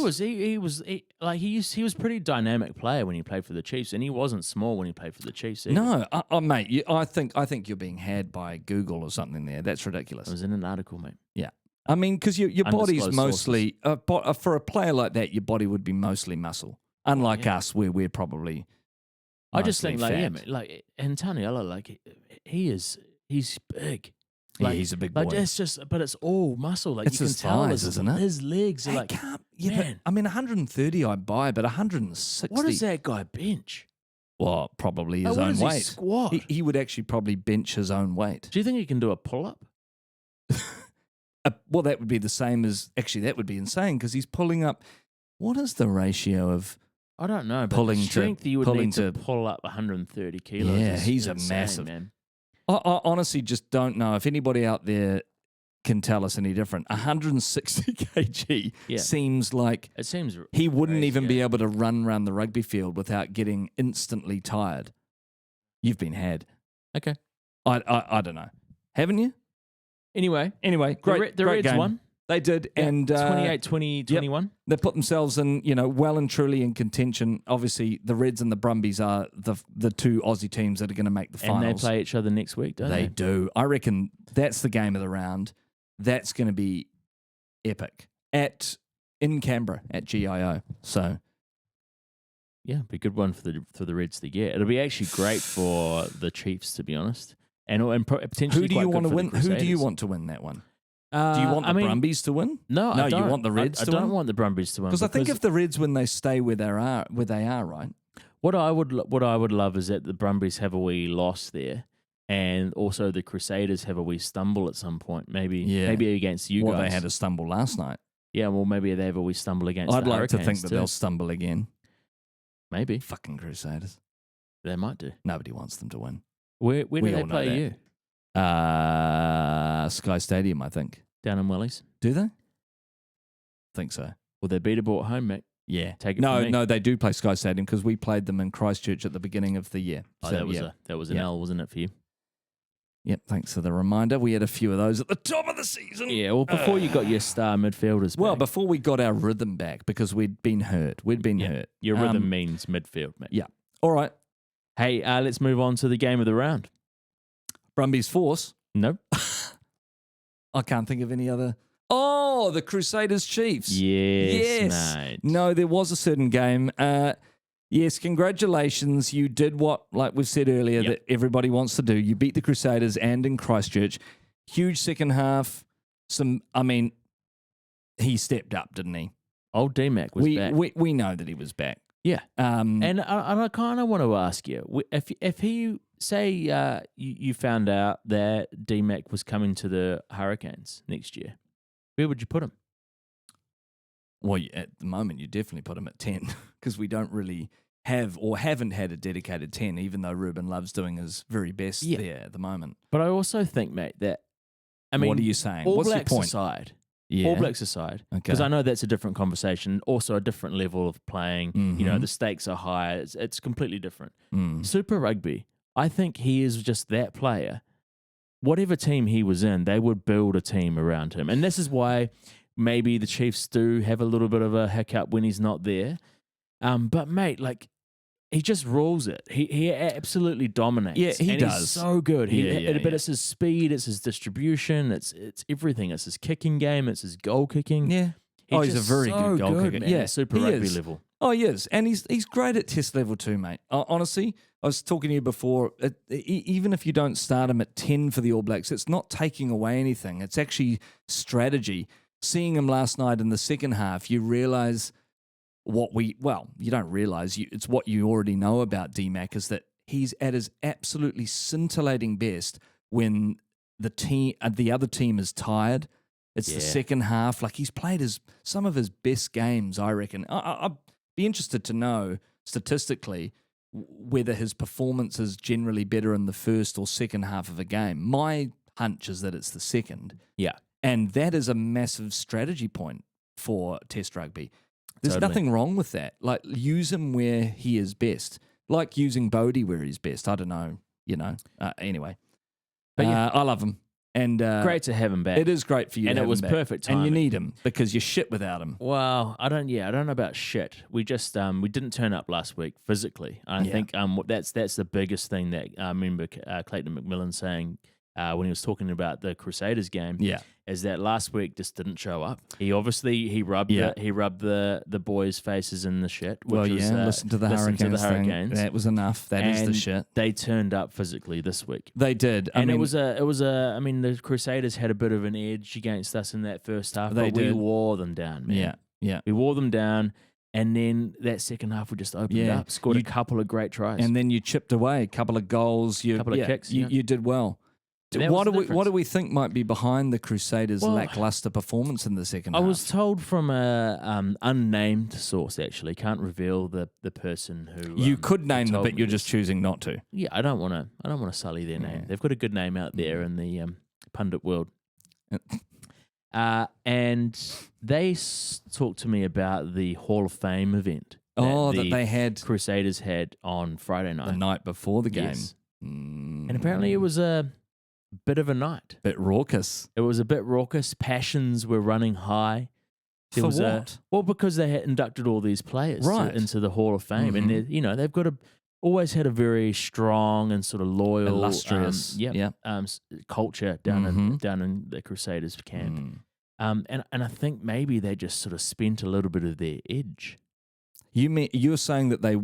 was pretty dynamic player when he played for the Chiefs, and he wasn't small when he played for the Chiefs either. No, mate, I think you're being had by Google or something there. That's ridiculous. It was in an article, mate. Yeah. I mean, because your body's Undisclosed mostly for a player like that, your body would be mostly muscle. Unlike us, where we're probably. I just think like fat. him, like Antoniello, like he's big. Yeah, Like, he's a big boy. Like it's just, but it's all muscle. Like It's you can his tell thighs, isn't it? his legs are Hey, like. but, I mean, 130 I buy, but 160. What does that guy bench? Well, probably his What own does he weight. squat? He would actually probably bench his own weight. Do you think he can do a pull up? Well, that would be the same as actually. That would be insane because he's pulling up. What is the ratio of? I don't know, but Pulling the to- strength you would pulling need to to- pull up 130 kilos. Yeah, is he's a insane, massive- man. I honestly just don't know if anybody out there can tell us any different. 160 kg Yeah. seems like It seems he wouldn't crazy, even yeah. be able to run around the rugby field without getting instantly tired. You've been had. Okay. I don't know. Haven't you? Anyway, Anyway, great. the great Reds game. won. They did, and 28-20, 21. they put themselves in, well and truly in contention. Obviously, the Reds and the Brumbies are the two Aussie teams that are going to make the finals. And they play each other next week, don't They they? do. I reckon that's the game of the round. That's going to be epic in Canberra at GIO. So Yeah, be a good one for the Reds to get. It'll be actually great for the Chiefs, to be honest, and potentially. who do you want to win? The Who do you Crusaders. want to win that one? Do you want the Brumbies to win? No, I you don't. want the Reds I to don't win? want the Brumbies to win Because I think if the Reds win, they stay where they are, right? what I would love is that the Brumbies have a wee loss there, and also the Crusaders have a wee stumble at some point. Maybe against you Well, guys. they had a stumble last night. Yeah, well, maybe they have a wee stumble against. I'd the like to think Hurricanes that too. they'll stumble again. Maybe Fucking Crusaders. they might do. Nobody wants them to win. Where do We they all know play that. you? Sky Stadium, I think. Down in Wellies? Do they? Think so. Well, they're beatable at home, mate. Yeah. Take it from me. No, they do play Sky Stadium because we played them in Christchurch at the beginning of the year. Oh, So, that was an L, wasn't it for you? Yep, thanks for the reminder. We had a few of those at the top of the season. Yeah, well, before you got your star midfielders. Well, back. before we got our rhythm back because we'd been hurt. Hurt. Your rhythm means midfield, mate. Yeah. All right. Hey, let's move on to the game of the round. Brumbies Force. Nope. I can't think of any other. Oh, the Crusaders Chiefs. Yes, mate. No, there was a certain game. Yes, congratulations. You did what, like we've said earlier, that everybody wants to do. You beat the Crusaders and in Christchurch. Huge second half. He stepped up, didn't he? Old D-Mac was back. We know that he was back. Yeah. And I kind of want to ask you, if he, say you found out that D-Mac was coming to the Hurricanes next year, where would you put him? Well, at the moment, you definitely put him at 10 because we don't really have or haven't had a dedicated 10, even though Ruben loves doing his very best there at the moment. But I also think, mate, that, what are you saying? All What's Blacks your point? aside, Yeah. All Blacks aside, because I know that's a different conversation, also a different level of playing. You know, the stakes are higher. It's completely different. Super Rugby, I think he is just that player. Whatever team he was in, they would build a team around him. And this is why maybe the Chiefs do have a little bit of a hiccup when he's not there. But, mate, like, he just rules it. He absolutely dominates. Yeah, he does. He's so good. But it's his speed, it's his distribution, it's everything. It's his kicking game, it's his goal kicking. Yeah. He's a very good goal kicker. Man. Yeah, Super he Rugby is. level. Oh, he is. And he's great at test level too, mate. Honestly, I was talking to you before, even if you don't start him at 10 for the All Blacks, it's not taking away anything. It's actually strategy. Seeing him last night in the second half, you realise you don't realise, it's what you already know about D-Mac is that he's at his absolutely scintillating best when the other team is tired. It's the second half. Like he's played some of his best games, I reckon. I'd be interested to know statistically whether his performance is generally better in the first or second half of a game. My hunch is that it's the second. Yeah. And that is a massive strategy point for Test rugby. There's Totally. nothing wrong with that. Like, use him where he is best. Like using Bodie where he's best. I don't know, anyway. But I love him. And great to have him back. It is great for you and to it have was him back. perfect And timing. you need him because you're shit without him. Well, I don't know about shit. We just we didn't turn up last week physically. I think that's the biggest thing that I remember Clayton McMillan saying when he was talking about the Crusaders game. Yeah. Is that last week just didn't show up. He rubbed the boys' faces in the shit. Which was, listen to the Hurricanes thing. That was enough. That is the shit. They turned up physically this week. They did. I mean, the Crusaders had a bit of an edge against us in that first half, but we wore them down, man. Yeah. We wore them down, and then that second half we just opened up, scored a couple of great tries. And then you chipped away a couple of goals. A couple of kicks. You did well. What do we think might be behind the Crusaders' lackluster performance in the second half? I was told from a unnamed source, actually. Can't reveal the person who you could name them, but you're just choosing not to. Yeah, I don't want to sully their name. They've got a good name out there in the pundit world. And they talked to me about the Hall of Fame event. That they had Crusaders had on Friday night, the night before the game, and apparently it was a bit of a night. Bit raucous. It was a bit raucous. Passions were running high. For what? Because they had inducted all these players into the Hall of Fame, and they've got always had a very strong and sort of loyal, illustrious, culture down in the Crusaders camp. And I think maybe they just sort of spent a little bit of their edge. You're saying that they?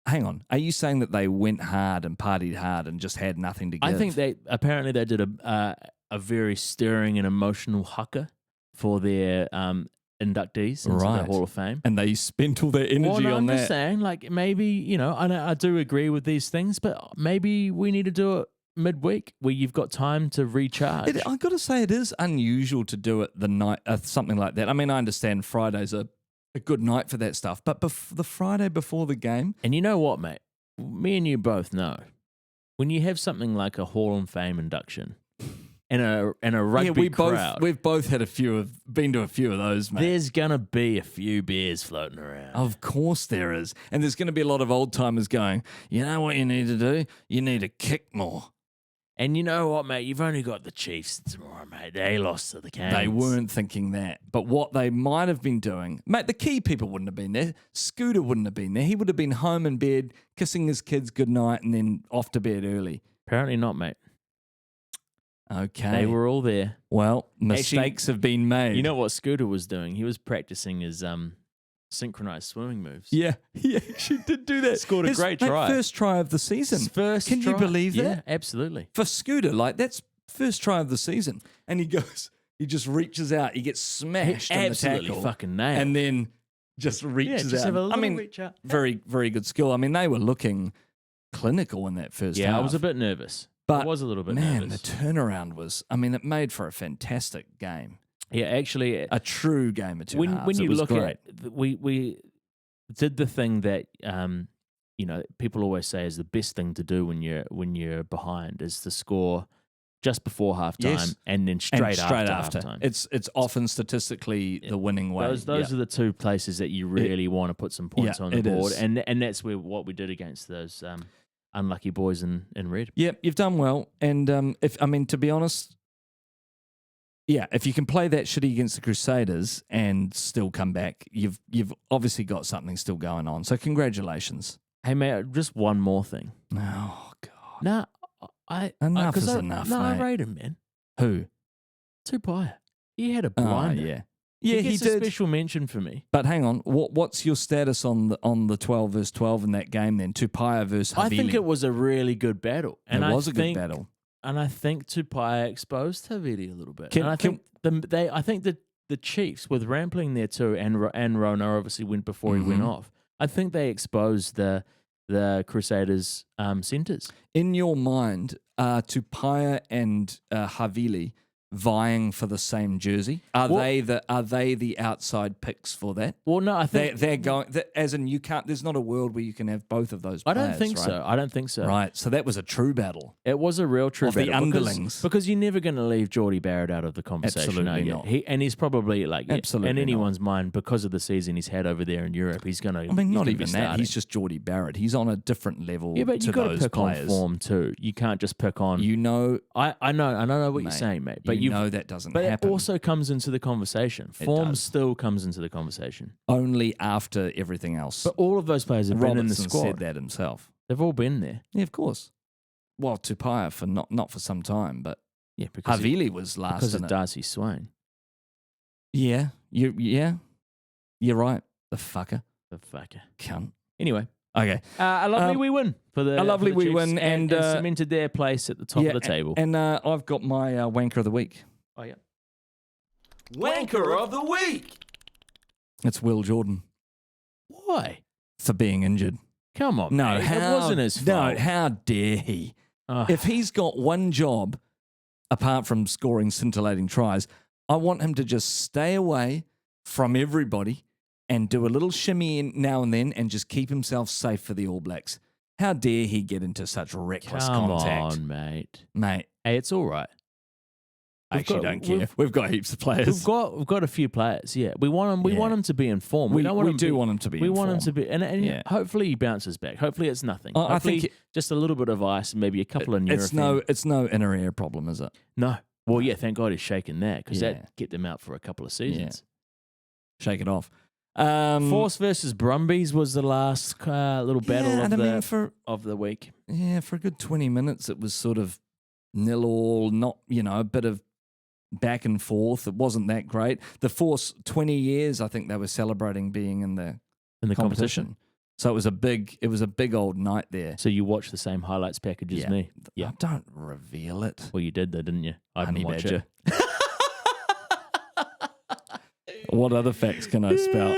Hang on. Are you saying that they went hard and partied hard and just had nothing to give? I think they did a very stirring and emotional haka for their inductees into the Hall of Fame. And they spent all their energy on that. I'm just saying, like, maybe, I do agree with these things, but maybe we need to do it midweek where you've got time to recharge. I've got to say, it is unusual to do it the night, something like that. I mean, I understand Fridays are a good night for that stuff, but the Friday before the game. And you know what, mate? Me and you both know when you have something like a Hall of Fame induction and a rugby crowd. We've both been to a few of those, mate. There's gonna be a few beers floating around. Of course there is, and there's going to be a lot of old timers going. You know what you need to do? You need to kick more. And you know what, mate? You've only got the Chiefs tomorrow, mate. They lost to the Canes. They weren't thinking that. But what they might have been doing, mate, the key people wouldn't have been there. Scooter wouldn't have been there. He would have been home in bed, kissing his kids goodnight, and then off to bed early. Apparently not, mate. Okay. They were all there. Well, mistakes have been made. You know what Scooter was doing? He was practicing his synchronized swimming moves. Yeah, he actually did do that. Scored a great try. First try of the season. Can you believe that? Yeah, absolutely. For Scooter, that's first try of the season. And he just reaches out. He gets smashed in the tackle. Absolutely fucking nailed. And then just reaches out. Have a little reach out. Very, very good skill. I mean, they were looking clinical in that first half. Yeah, I was a bit nervous. But I was a little bit nervous. Man, the turnaround was, it made for a fantastic game. Yeah, actually. A true game of two halves. When you look great. at we did the thing that people always say is the best thing to do when you're behind is to score just before halftime and then straight after halftime. It's often statistically the winning way. Those are the two places that you really want to put some points on the board, and that's what we did against those unlucky boys in red. Yep, you've done well, and to be honest. Yeah, if you can play that shitty against the Crusaders and still come back, you've obviously got something still going on. So congratulations. Hey, mate, just one more thing. Oh, God. Nah, enough is enough, no, mate. I rate him, man. Who? Tupaia. He had a blinder. Yeah, he gets did. A special mention for me. But hang on, what's your status on the 12 versus 12 in that game then? Tupaia versus Havili. I think it was a really good battle. It was a good battle. And I think Tupaia exposed Havili a little bit. I think the Chiefs, with Rampling there too, and Rona obviously went before he went off. I think they exposed the Crusaders' centres. In your mind, are Tupaia and Havili vying for the same jersey? Are they the outside picks for that? Well, no, I think they're going. As in, you can't. There's not a world where you can have both of those players. I don't think right? so. I don't think so. Right. So that was a true battle. It was a real true battle. The underlings. Because you're never going to leave Geordie Barrett out of the conversation. Absolutely not. He's probably absolutely in anyone's mind, because of the season he's had over there in Europe, he's going to. I mean, not even that. He's just Geordie Barrett. He's on a different level. Yeah, but you got to pick players. on form too. You can't just pick on. I know what you're saying, mate. But you know that doesn't happen. It also comes into the conversation. Form still comes into the conversation. Only after everything else. But all of those players have been in the squad. Said that himself. They've all been there. Yeah, of course. well, Tupaia for not for some time, but Yeah, because Havili was last because in of it. Darcy Swain. Yeah, you're right. The fucker, The fucker. cunt. Anyway, Okay, a lovely wee win for the a lovely for the wee Chiefs win and, cemented their place at the top of the table. And I've got my wanker of the week. Oh yeah, Wanker of the week. It's Will Jordan why? for being injured. Come on, No, mate. It wasn't his fault. No, how dare he? Oh, If he's got one job, apart from scoring scintillating tries, I want him to just stay away from everybody and do a little shimmy in now and then and just keep himself safe for the All Blacks. How dare he get into such reckless come contact? on, mate. Mate, Hey, it's all right. I actually don't care. We've got heaps of players. We've got a few players. Yeah, we want them. We want them to be informed. We don't want them do want him to be We informed. want him to be, and Yeah. hopefully he bounces back. Hopefully it's nothing. I Hopefully think just a little bit of ice and maybe a couple of Nurofen. it's no inner ear problem, is it? No. Well, yeah. Thank God he's shaking that because Yeah. that get them out for a couple of seasons. Shake it off. Force versus Brumbies was the last little battle of the week. For a good 20 minutes, it was sort of 0-0, not, a bit of back and forth. It wasn't that great. The Force, 20 years, I think they were celebrating being in the competition. So it was a big old night there. So you watched the same highlights package as me. Yeah. Don't reveal it. Well, you did though, didn't you? I didn't Honey watch badger. it. What other facts can I spout?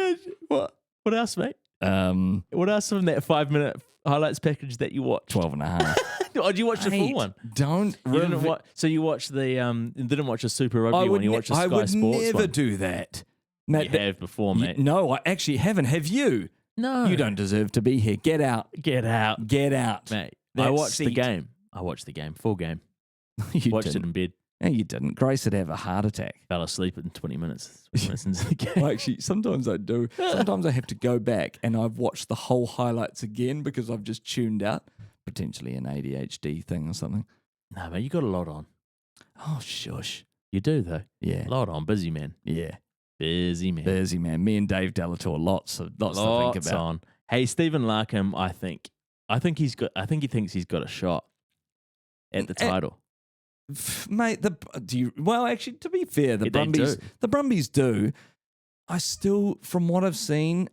What else, mate? What else from that 5-minute highlights package that you watched? 12 and a half. Oh, did you watch the full one? Don't. You didn't so you watched the didn't watch the Super Rugby one. You watched the Sky I would Sports never one. do that. Mate, You have before, mate. No, I actually haven't. Have you? No, You don't deserve to be here. Get out. Get out, Get out. mate. That I watched the seat. game. I watched the game, full game. You Watched it didn't. in bed. No, you didn't. Grace would have a heart attack. Fell asleep in 20 minutes. 20 minutes into the game. Well, actually, sometimes I do. Sometimes I have to go back and I've watched the whole highlights again because I've just tuned out. Potentially an ADHD thing or something. No, mate, you got a lot on. Oh, shush. You do though. Yeah. A lot on. Busy man. Yeah. Busy man. Busy, man. Me and Dave Delator, lots to think about. on. Hey, Stephen Larkham, I think he thinks he's got a shot at the title. Mate, actually, to be fair, They the Brumbies do. I still, from what I've seen,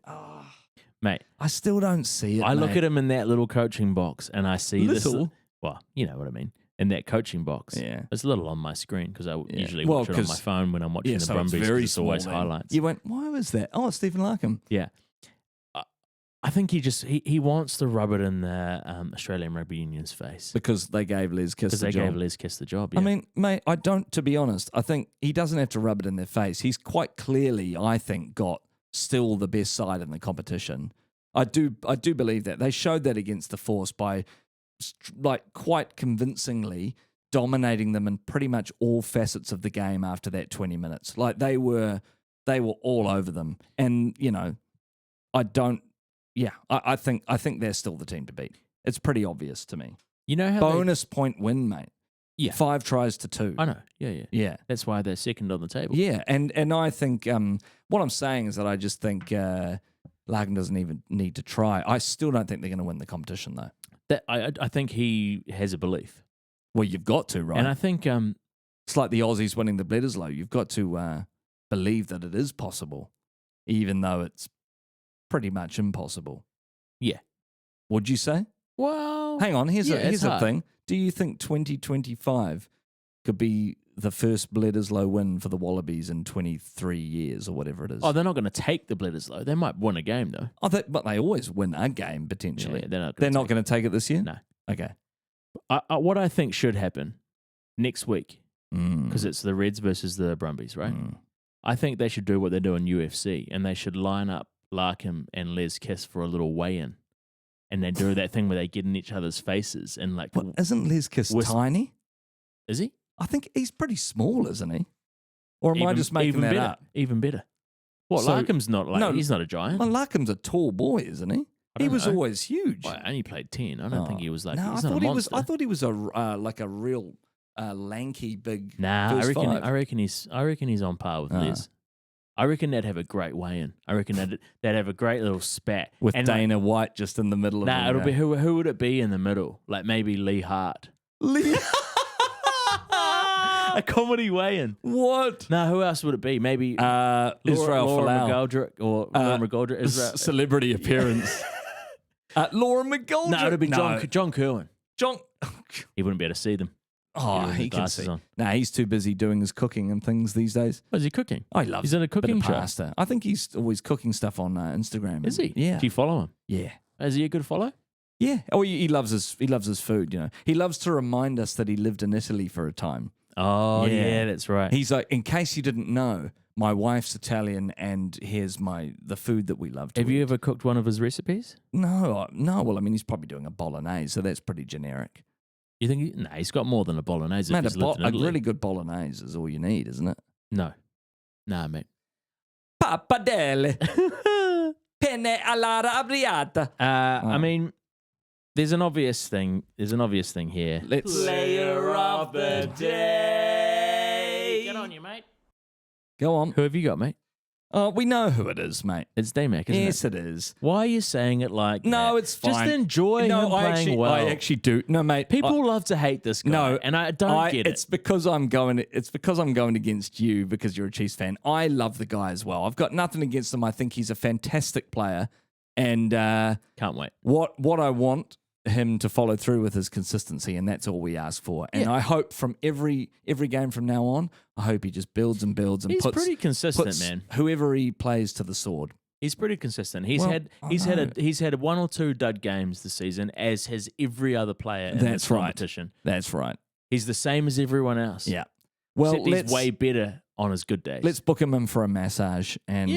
Mate, I still don't see it. I look at him in that little coaching box and I see this. Little? Well, you know what I mean. In that coaching box. Yeah. It's a little on my screen because I usually Well, watch it on my 'cause- phone when I'm watching the so Brumbies. it's 'cause very it's always small then. highlights. You went, why was that? Oh, it's Stephen Larkham. Yeah. I think he wants to rub it in the Australian Rugby Union's face. Because they gave Les Kiss Because the they job. gave Les Kiss the job. Yeah. I mean, mate, to be honest, I think he doesn't have to rub it in their face. He's quite clearly, I think, got still the best side in the competition. I do believe that. They showed that against the Force by quite convincingly dominating them in pretty much all facets of the game after that 20 minutes. Like they were all over them. And, I think they're still the team to beat. It's pretty obvious to me. you know how Bonus point win, mate. Yeah. 5 tries to 2. I know. Yeah. Yeah. That's why they're second on the table. Yeah. And I think what I'm saying is that I just think Larkin doesn't even need to try. I still don't think they're going to win the competition, though. That I think he has a belief. Well, you've got to, right? And I think it's like the Aussies winning the Bledisloe. You've got to believe that it is possible, even though it's pretty much impossible. Yeah. Would you say? Well, Hang on. Here's it's the hard. thing. Do you think 2025 could be the first Bledisloe win for the Wallabies in 23 years or whatever it is? Oh, they're not going to take the Bledisloe. They might win a game though. But they always win a game potentially. Yeah, They're not going to take it this year? No. Okay. What I think should happen next week, Mm. because it's the Reds versus the Brumbies, right? Mm. I think they should do what they do in UFC, and they should line up Larkham and Les Kiss for a little weigh-in, and they do that thing where they get in each other's faces and like, What, isn't Les Kiss tiny? is he? I think he's pretty small, isn't he? Or am I Even- just making even that better, up? Even better. What, So- Larkham's not like, no, he's not a giant. Well, Larkham's a tall boy, isn't he? I He don't was know. always huge. Well, I only played 10. I don't think he was like, No, he's I not thought a he was. monster. I thought he was a like a real lanky big. Nah, first five. I reckon he's on par with Liz. I reckon they'd have a great weigh-in. I reckon they'd have a great little spat with And, Dana White just in the middle of Nah, it. it'll be who would it be in the middle? Like maybe Lee Hart A comedy weigh-in. What? No, who else would it be? Maybe Israel Laura Folau. McGoldrick or Laura McGoldrick. Israel. Celebrity appearance. Laura McGoldrick. No, it'd be John Kerwin. John. He wouldn't be able to see them. Oh, With he his can glasses see. on. Nah, he's too busy doing his cooking and things these days. What is he cooking? I love. He's in a cooking bit of show. pasta. I think he's always cooking stuff on Instagram. Is he? Yeah. Do you follow him? Yeah. Is he a good follow? Yeah. Oh, he loves his food. You know, he loves to remind us that he lived in Italy for a time. Oh, Yeah. yeah, that's right. He's like, in case you didn't know, my wife's Italian, and here's the food that we love to Have you eat. ever cooked one of his recipes? No. Well, I mean, he's probably doing a bolognese, so that's pretty generic. You think? No, he's got more than a bolognese. Mate, if he's lived in a Italy. really good bolognese is all you need, isn't it? No, mate. Pappardelle, penne alla arrabbiata. I mean, there's an obvious thing. There's an obvious thing here. Player of the day. Get on you, mate. Go on. Who have you got, mate? Oh, we know who it is, mate. It's D-Mac, isn't Yes, it? it is. Why are you saying it like No, that? it's fine. Just enjoy him playing well. I actually do. No, mate. People love to hate this guy. No, and I don't get it. It's because I'm going against you because you're a Chiefs fan. I love the guy as well. I've got nothing against him. I think he's a fantastic player, and Can't wait. what I want him to follow through with is consistency, and that's all we ask for. And I hope from every game from now on, I hope he just builds and builds and He's puts pretty consistent, puts man. whoever he plays to the sword. He's pretty consistent. He's Well, had one or two dud games this season, as has every other player in That's this right. competition. That's right. He's the same as everyone else. Yeah. Well, Except he's way better on his good days. let's book him in for a massage, and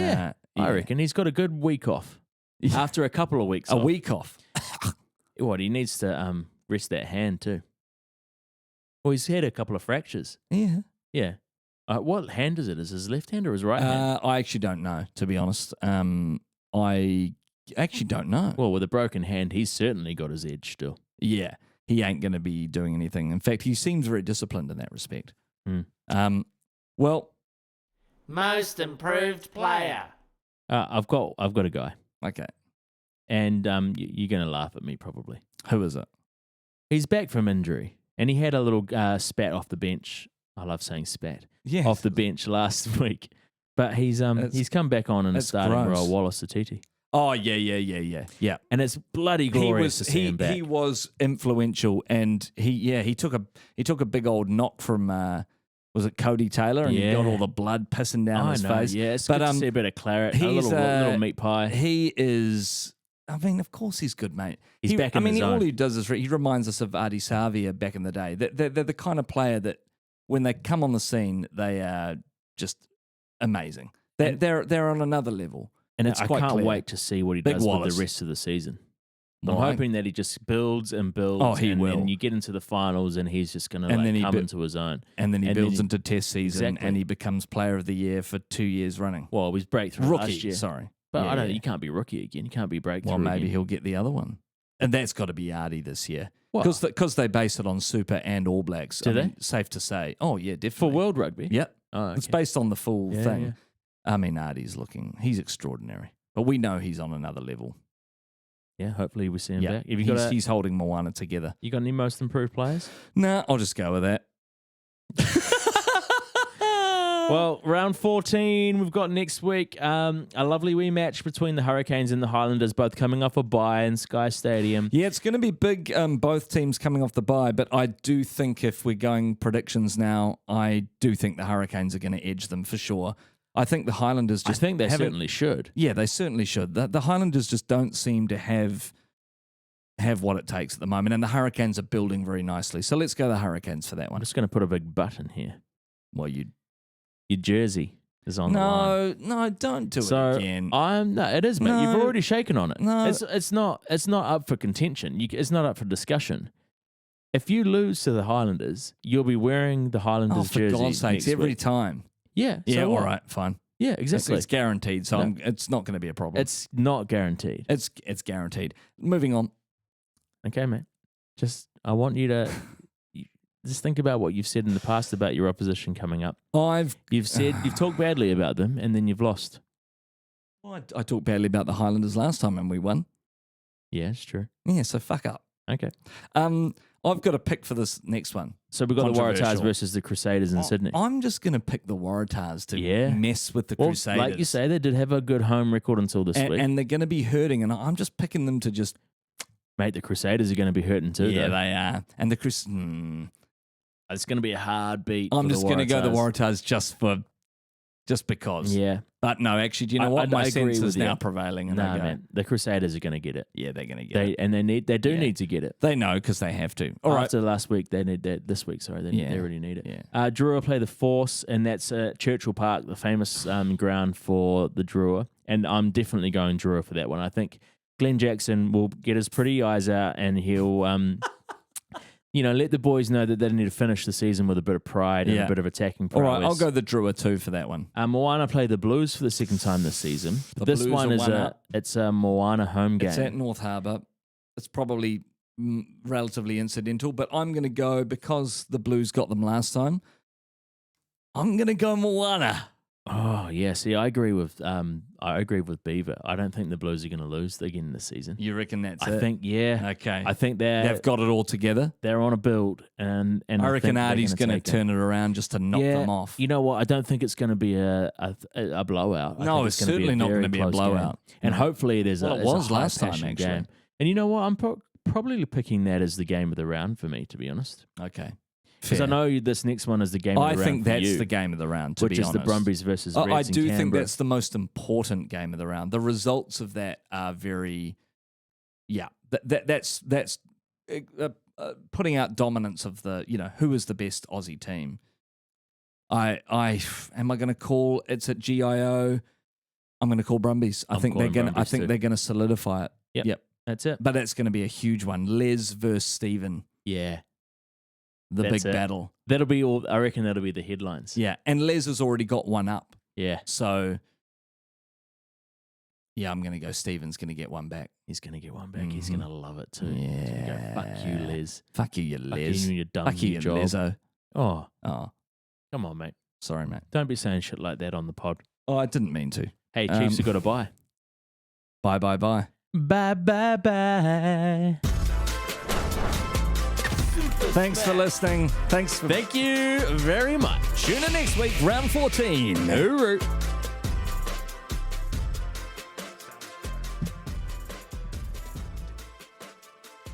I reckon he's got a good week off. After a couple of weeks a off. week off. What, he needs to rest that hand too. Well, he's had a couple of fractures. Yeah. Yeah. What hand is it? Is his left hand or his right hand? I actually don't know, to be honest. I actually don't know. Well, with a broken hand, he's certainly got his edge still. Yeah, he ain't going to be doing anything. In fact, he seems very disciplined in that respect. Hmm. Well, Most improved player. I've got a guy, okay. and you're going to laugh at me probably. Who is it? He's back from injury, and he had a little spat off the bench. I love saying spat. Yeah. Off the bench last week. But he's come back on in a that's starting gross. role, Wallace Atiti. Oh, yeah. And it's bloody glorious to see him back. He was influential, and he took a big old knock from was it Cody Taylor, and he got all the blood pissing down his face. Yeah, it's but good to see a bit of claret, a he's, little meat pie. He is. I mean, of course he's good, mate. He's back in the zone. All he does is he reminds us of Adi Savia back in the day. They're the kind of player that when they come on the scene, they are just amazing. They're on another level. And it's I quite can't clear. wait to see what he Big does Wallace. with the rest of the season. I'm Why? hoping that he just builds and builds. Oh, he and will. then you get into the finals and he's just going to And then he come bu- into his own. And then he And then builds he- into Test season, Exactly. and he becomes Player of the Year for 2 years running. Well, he's breakthrough Rookie, last year. sorry. But Yeah, I don't. yeah. You can't be rookie again. You can't be breakthrough. Well, maybe again. he'll get the other one. And that's got to be Artie this year. Well, Because they base it on Super and All Blacks. Do they? Safe to say. Oh, yeah, definitely. for World Rugby. Yep. Oh, It's okay. based on the full Yeah, thing. yeah. I mean, he's extraordinary. But we know he's on another level. Yeah, hopefully we see him Yeah, back. Have you got he's holding Moana together. you got any most improved players? Nah, I'll just go with that. Well, round 14 we've got next week. A lovely wee match between the Hurricanes and the Highlanders, both coming off a bye in Sky Stadium. Yeah, it's going to be big, both teams coming off the bye, but I do think if we're going predictions now, I do think the Hurricanes are going to edge them for sure. I think the Highlanders I just think they haven't- certainly should. Yeah, they certainly should. The Highlanders just don't seem to have what it takes at the moment, and the Hurricanes are building very nicely. So let's go the Hurricanes for that I'm one. just going to put a big button here. Well, Your jersey is on the line. no, don't do So it again. it is, mate. You've No. already shaken on it. No. It's not up for contention. It's not up for discussion. If you lose to the Highlanders, you'll be wearing the Highlanders Oh, for jersey. God's sakes, next every week. time. Yeah. Yeah, so all what? right, fine. Yeah, It's, exactly. it's guaranteed, so No. it's not going to be a problem. It's not guaranteed. It's guaranteed. Moving on. Okay, mate. I want you to just think about what you've said in the past about your opposition coming up. You've talked badly about them, and then you've lost. I talked badly about the Highlanders last time and we won. Yeah, it's true. Yeah, so fuck up. Okay. I've got a pick for this next one. So we've got the Waratahs Controversial. versus the Crusaders in Sydney. I'm just going to pick the Waratahs to mess with the Well, Crusaders. like you say, they did have a good home record until this week. And they're going to be hurting, and I'm just picking them to just... Mate, the Crusaders are going to be hurting too, Yeah, though. they are. And the It's going to be a hard beat. I'm for just the going to go the Waratahs. Waratahs just because. Yeah. But no, actually, do you know what? I My agree sense with is you. now prevailing. And Nah, I go, man. The Crusaders are going to get it. yeah, they're going to get it. They do Yeah. need to get it. They know because they have to. All right. After last week, they need that. This week, sorry, they really need it. Yeah. Drua play the Force, and that's Churchill Park, the famous ground for the Drua. And I'm definitely going Drua for that one. I think Glenn Jackson will get his pretty eyes out, and he'll, let the boys know that they need to finish the season with a bit of pride and a bit of attacking All prowess. right, I'll go the Drua too for that one. Moana play the Blues for the second time this season. This Blues one are is one up. it's a Moana home game. It's at North Harbour. It's probably relatively incidental, but I'm going to go because the Blues got them last time. I'm going to go Moana. Oh yeah, see, I agree with Beaver. I don't think the Blues are going to lose again this season. You reckon that's it? I think Okay. I think They've got it all together. they're on a build, and I reckon think they're Artie's going to take it. turn it around just to knock them off. You know what? I don't think it's going to be a blowout. I No, think it's gonna certainly not very going to be a close blowout. game. And hopefully it is. Well, it it's was a last time, high-passion actually. game. And you know what? I'm probably picking that as the game of the round for me, to be honest. Okay. Because I know this next one is the game of the round. I think for that's you, the game of the round, to which be is honest. the Brumbies versus Reds I in do think Canberra. that's the most important game of the round. The results of that are very, that's putting out dominance of the, who is the best Aussie team. Am I going to call it's at GIO? I'm going to call Brumbies. I think they're going to solidify it. Yep. That's it. But that's going to be a huge one. Les versus Stephen. Yeah. The That's big it. battle. That'll be all. I reckon that'll be the headlines. Yeah. And Les has already got one up. Yeah. So, yeah, I'm going to go Stephen's going to get one back. He's going to get one back. He's going to love it too. Yeah. He's gonna go, fuck you, Les. Fuck you, you Fuck Les. you and your dumb Fuck you, new you job. Lezo. Oh, Oh, come on, mate. sorry, mate. Don't be saying shit like that on the pod. Oh, I didn't mean to. Hey, Chiefs have got to buy. Bye, bye, bye. Bye, bye, bye. Thanks for listening. Thank you very much. Tune in next week, round 14. Hooroo.